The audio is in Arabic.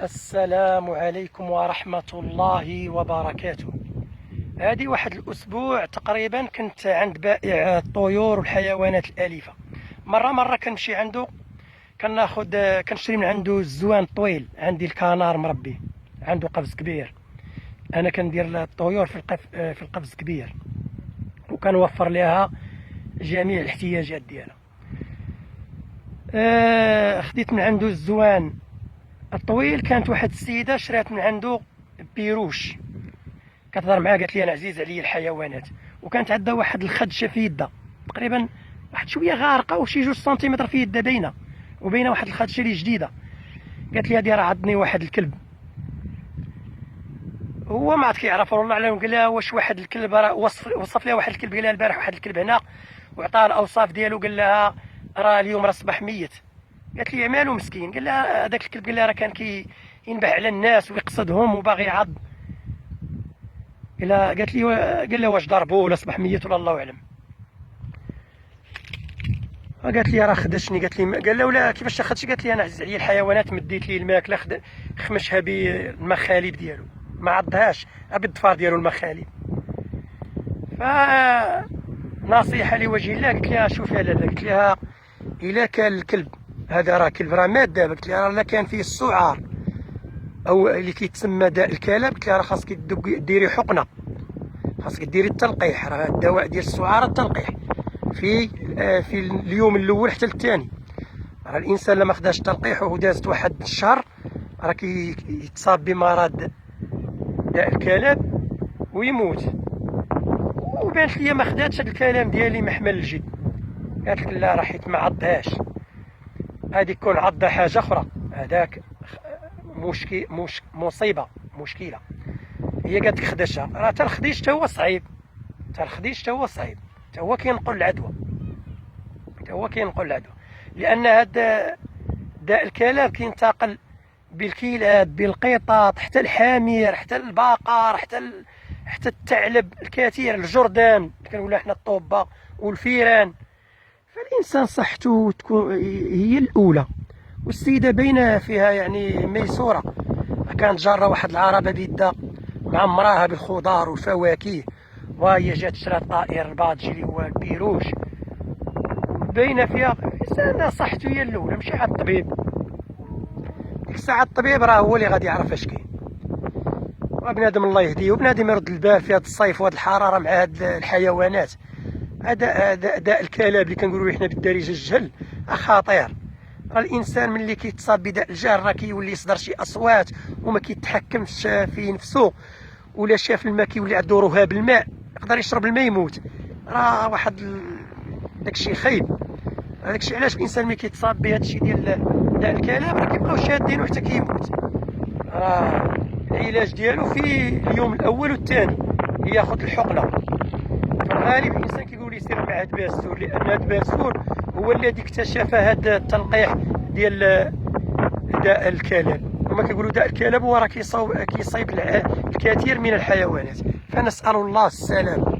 السلام عليكم ورحمة الله وبركاته. هذه واحد الأسبوع تقريبا كنت عند بائع الطيور والحيوانات الأليفة. مرة كنمشي عنده، كنشري من عنده الزوان الطويل. عندي الكنار مربي، عنده قفز كبير. أنا كندير الطيور في القفز كبير، وكنوفر لها جميع الاحتياجات ديالها. خديت من عنده الزوان الطويل. كانت واحد السيده شرات من عنده بيروش، كتهضر معاه قالت لي انا عزيز عليا الحيوانات، وكانت عندها واحد الخدشه في يدها تقريبا واحد شويه غارقه وشي 2 سنتيمتر في يدها باينه، وباينه واحد الخدشه اللي جديده. قالت لي هذه راه عضني واحد الكلب. هو ما عاد كيعرف والله اعلم. قال لها واش واحد الكلب، راه وصف لها واحد الكلب، قال لها البارح واحد الكلب هنا، وعطاها الاوصاف ديالو. قال لها راه اليوم صباح ميت. قالت لي مالو مسكين؟ قال لها هذاك الكلب، قال لها راه كان ينبح على الناس ويقصدهم وباغي يعض. قالت لي قال لها واش ضربوه ولا صباح ميت ولا الله اعلم. قالت لي راه خدشني. قالت لي قال لها ولا كيفاش تاخدش؟ قالت لي انا عزيز عليا الحيوانات، مديت ليه الماكله، خمشها بالمخالب ديالو، ما عضهاش بالضفار ديالو المخالب. ف نصيحه لوجه الله. قلت لها شوفي لاله، قلت لها الا كان الكلب هذا راه كلب راه مات دابا، قلت لها راه كان فيه السعار او اللي كيتسمى داء الكلاب، قلت لها راه خاصك ديري حقنه، خاصك ديري التلقيح. راه الدواء ديال السعار التلقيح في اليوم الاول حتى الثاني. راه الانسان لما خداش التلقيح ودازت واحد الشهر راه كيتصاب بمرض داء الكلاب ويموت. وبانت لي ما خداتش هذا الكلام ديالي محمل الجد. قالت لك لا راه حيت ما عضهاش، هادي يكون عضها حاجه اخرى، هذاك مصيبه مشكله. هي قالت لك خدشها، راه حتى الخديش حتى هو صعيب، حتى هو كينقل العدوى، لان هذا داء الكلاب كينتقل بالكلاب، بالقطط، حتى الحمير، حتى البقر، حتى الثعلب الكثير، الجردان كنقولوا حنا الطوبه والفيران. فالانسان صحته تكون هي الاولى. والسيده باينه فيها يعني ميسوره، كانت جاره واحد العربه بيدها معمراها بالخضار والفواكه، وهي جات شرات طائر البادجي اللي هو البيروش. باينه فيها الانسان صحته هي الاولى، ماشي عاد الطبيب. ديك الساعه الطبيب راه هو اللي غادي يعرف اش كاين. وبنادم الله يهديه، وبنادم يرد البال في هذا الصيف وهذه الحراره مع هاد الحيوانات. هذا داء الكلاب اللي كنقولوا حنا بالدارجه الجهل خطير. راه الانسان ملي كيتصاب بداء الجهل راه كيولي يصدر شي اصوات وما كيتحكمش في نفسه، ولا شاف الماء كيولي عنده رهاب الماء، يقدر يشرب الماء يموت. راه واحد داكشي خايب. داكشي علاش الانسان ملي كيتصاب بهذا الشيء ديال داء الكلاب راه كيبقاو شادينو حتى كيموت. راه العلاج ديالو في اليوم الاول والثاني ياخذ الحقنه. في الغالب الانسان كيقول يسير مع هاد باسور، لان هاد باسور هو الذي اكتشف هذا التلقيح ديال داء الكلاب. هما كيقولوا داء الكلاب هو راه كيصيب الكثير من الحيوانات. فنسال الله السلامه.